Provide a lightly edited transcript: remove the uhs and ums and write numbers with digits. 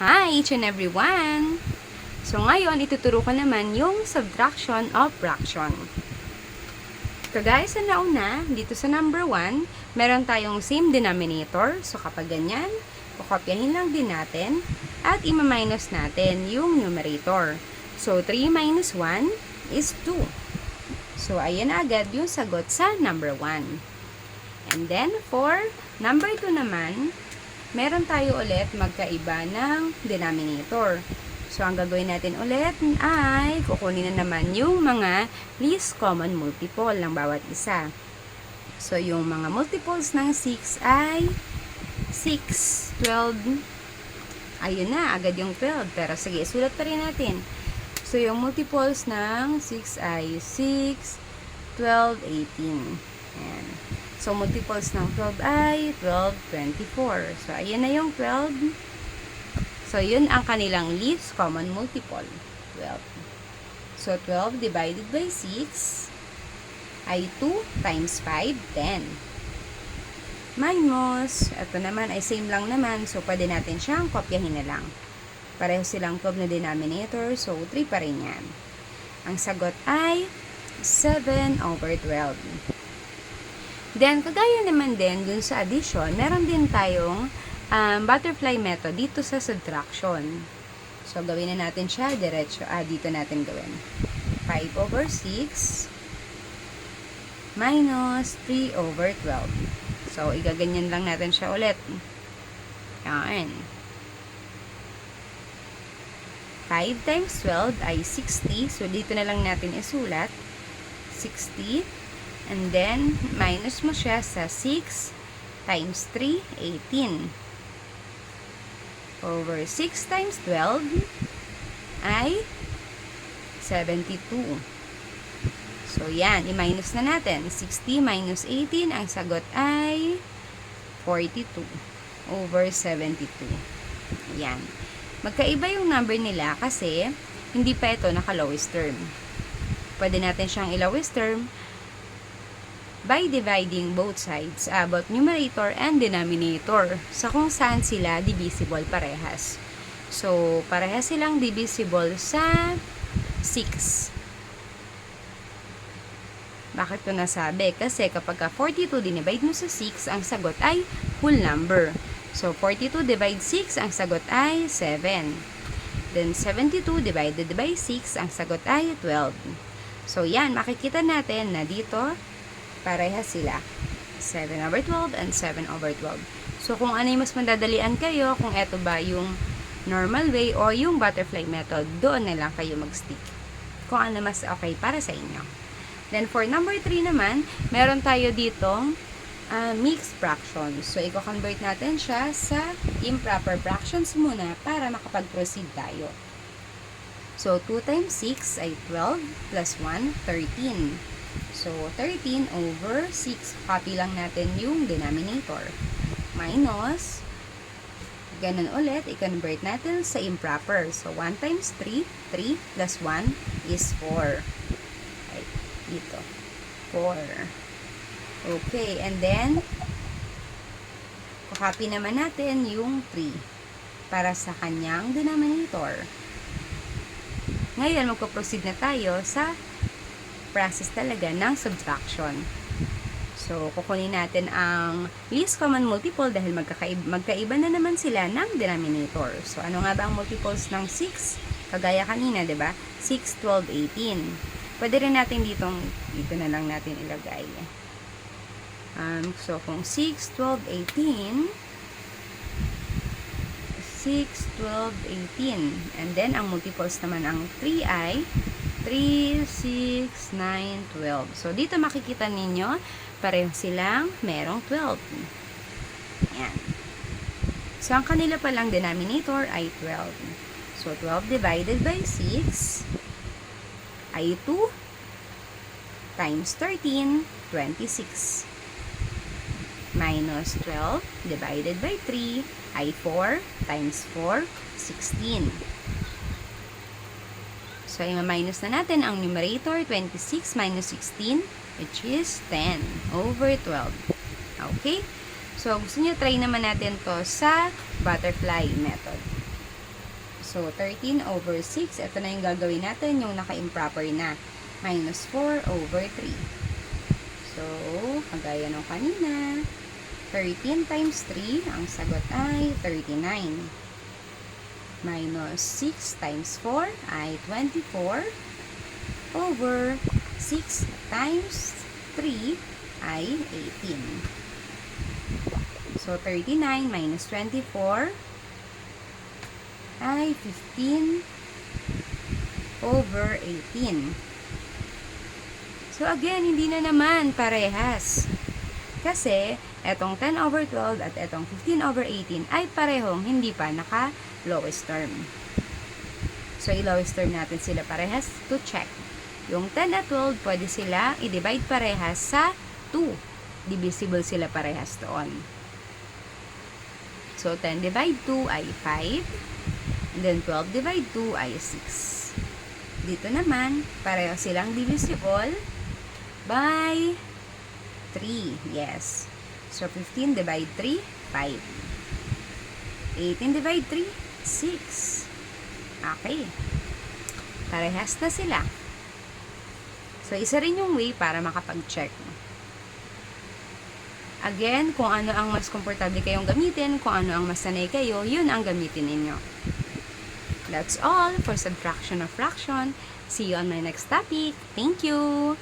Hi each and everyone! So ngayon, ituturo ko naman yung subtraction of fraction. Kagaya sa nauna, dito sa number 1, meron tayong same denominator. So kapag ganyan, kukopyahin lang din natin at ima-minus natin yung numerator. So 3 minus 1 is 2. So ayan agad yung sagot sa number 1. And then for number 2 naman, meron tayo ulit magkaiba ng denominator. So, ang gagawin natin ulit ay kukunin na naman yung mga least common multiple ng bawat isa. So, yung mga multiples ng 6 ay 6, 12. Ayun na, agad yung 12. Pero sige, sulat pa rin natin. So, yung multiples ng 6 ay 6, 12, 18. Ayan. So, multiples ng 12 ay 12, 24. So, ayan na yung 12. So, yun ang kanilang least common multiple. 12. So, 12 divided by 6 ay 2 times 5, 10. Minus, ito naman ay same lang naman. So, pwede natin siyang kopyahin na lang. Pareho silang 12 na denominator. So, 3 pa rin yan. Ang sagot ay 7 over 12. Then, kagaya naman din dun sa addition, meron din tayong butterfly method dito sa subtraction. So, gawin na natin siya diretso. Dito natin gawin. 5 over 6 minus 3 over 12. So, igaganyan lang natin siya ulit. Yan. 5 times 12 ay 60. So, dito na lang natin isulat. 60. And then, minus mo siya sa 6 times 3, 18. Over 6 times 12 ay 72. So, yan. I-minus na natin. 60 minus 18, ang sagot ay 42 over 72. Yan. Magkaiba yung number nila kasi hindi pa ito naka-lowest term. Pwede natin siyang i-lowest term by dividing both sides, both numerator and denominator, sa kung saan sila divisible parehas. So, parehas silang divisible sa 6. Bakit ko nasabi? Kasi kapag 42 dinivide mo sa 6, ang sagot ay whole number. So, 42 divide 6, ang sagot ay 7. Then, 72 divided by 6, ang sagot ay 12. So, yan, makikita natin na dito, parehas sila. 7 over 12 and 7 over 12. So, kung ano yung mas madadalian kayo, kung eto ba yung normal way o yung butterfly method, doon na lang kayo mag-stick. Kung ano mas okay para sa inyo. Then, for number 3 naman, meron tayo ditong mixed fractions. So, i-convert natin siya sa improper fractions muna para makapag-proceed tayo. So, 2 times 6 ay 12 plus 1, 13. So, 13 over 6. Copy lang natin yung denominator. Minus, ganun ulit, i-convert natin sa improper. So, 1 times 3, 3 plus 1 is 4. Right, dito. 4. Okay, and then, copy naman natin yung 3 para sa kanyang denominator. Ngayon, magpo-proceed na tayo sa process talaga ng subtraction. So, kukunin natin ang least common multiple dahil magkaiba na naman sila ng denominator. So, ano nga ba ang multiples ng 6? Kagaya kanina, 'di ba? 6, 12, 18. Pwede rin natin dito na lang natin ilagay. So, kung 6, 12, 18, 6, 12, 18. And then, ang multiples naman ang 3 ay 3, 6, 9, 12. So, dito makikita ninyo, pareho silang merong 12. Ayan. So, ang kanila palang denominator ay 12. So, 12 divided by 6 ay 2 times 13, 26. Minus 12 divided by 3 ay 4 times 4, 16. So, i-minus na natin ang numerator, 26 minus 16, which is 10 over 12. Okay? So, gusto nyo try naman natin to sa butterfly method. So, 13 over 6. Ito na yung gagawin natin, yung naka-improper na. Minus 4 over 3. So, kagaya nung kanina, 13 times 3, ang sagot ay 39. Minus 6 times 4 ay 24 over 6 times 3 ay 18. So, 39 minus 24 ay 15 over 18. So, again, hindi na naman parehas. Kasi, etong 10 over 12 at etong 15 over 18 ay parehong hindi pa naka-lowest term. So, i-lowest term natin sila parehas to check. Yung 10 at 12, pwede sila i-divide parehas sa 2. Divisible sila parehas doon. So, 10 divide 2 ay 5. And then, 12 divide 2 ay 6. Dito naman, pareho silang divisible by 3. Yes. So, 15 divide 3, 5. 18 divide 3, 6. Okay. Parehas na sila. So, isa rin yung way para makapag-check. Again, kung ano ang mas komportable kayong gamitin, kung ano ang mas sanay kayo, yun ang gamitin ninyo. That's all for subtraction of fraction. See you on my next topic. Thank you!